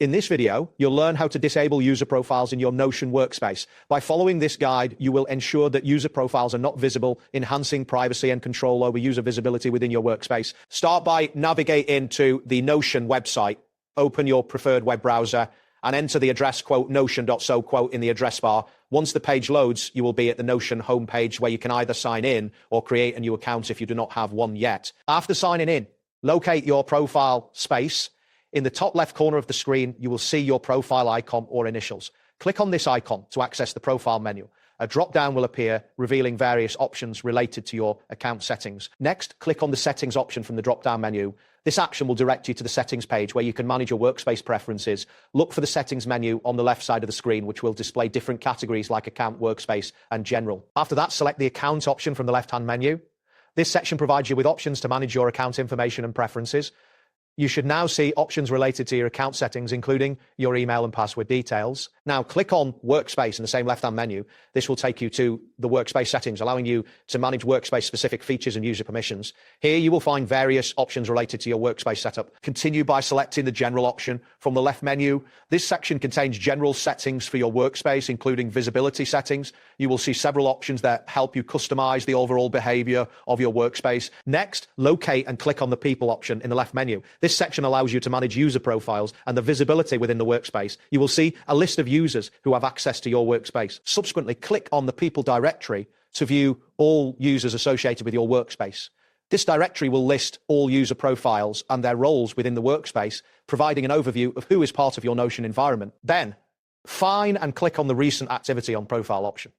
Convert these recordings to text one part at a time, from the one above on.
In this video, you'll learn how to disable user profiles in your Notion workspace. By following this guide, you will ensure that user profiles are not visible, enhancing privacy and control over user visibility within your workspace. Start by navigating to the Notion website. Open your preferred web browser and enter the address notion.so in the address bar. Once the page loads, you will be at the Notion homepage where you can either sign in or create a new account if you do not have one yet. After signing in, locate your profile space. In the top left corner of the screen, you will see your profile icon or initials. Click on this icon to access the profile menu. A drop-down will appear, revealing various options related to your account settings. Next, click on the settings option from the drop-down menu. This action will direct you to the settings page where you can manage your workspace preferences. Look for the settings menu on the left side of the screen, which will display different categories like account, workspace, and general. After that, select the account option from the left-hand menu. This section provides you with options to manage your account information and preferences. You should now see options related to your account settings, including your email and password details. Now click on Workspace in the same left-hand menu. This will take you to the Workspace settings, allowing you to manage workspace-specific features and user permissions. Here you will find various options related to your workspace setup. Continue by selecting the General option from the left menu. This section contains general settings for your workspace, including visibility settings. You will see several options that help you customize the overall behavior of your workspace. Next, locate and click on the People option in the left menu. This section allows you to manage user profiles and the visibility within the workspace. You will see a list of users who have access to your workspace. Subsequently, click on the People directory to view all users associated with your workspace. This directory will list all user profiles and their roles within the workspace, providing an overview of who is part of your Notion environment. Then, find and click on the Recent Activity on Profile option.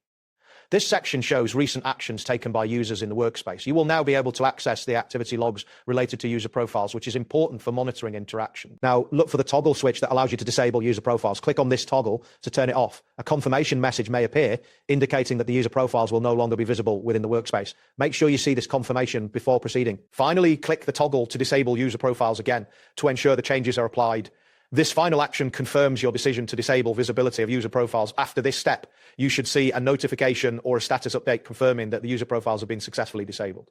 This section shows recent actions taken by users in the workspace. You will now be able to access the activity logs related to user profiles, which is important for monitoring interaction. Now, look for the toggle switch that allows you to disable user profiles. Click on this toggle to turn it off. A confirmation message may appear, indicating that the user profiles will no longer be visible within the workspace. Make sure you see this confirmation before proceeding. Finally, click the toggle to disable user profiles again to ensure the changes are applied. This final action confirms your decision to disable visibility of user profiles. After this step, you should see a notification or a status update confirming that the user profiles have been successfully disabled.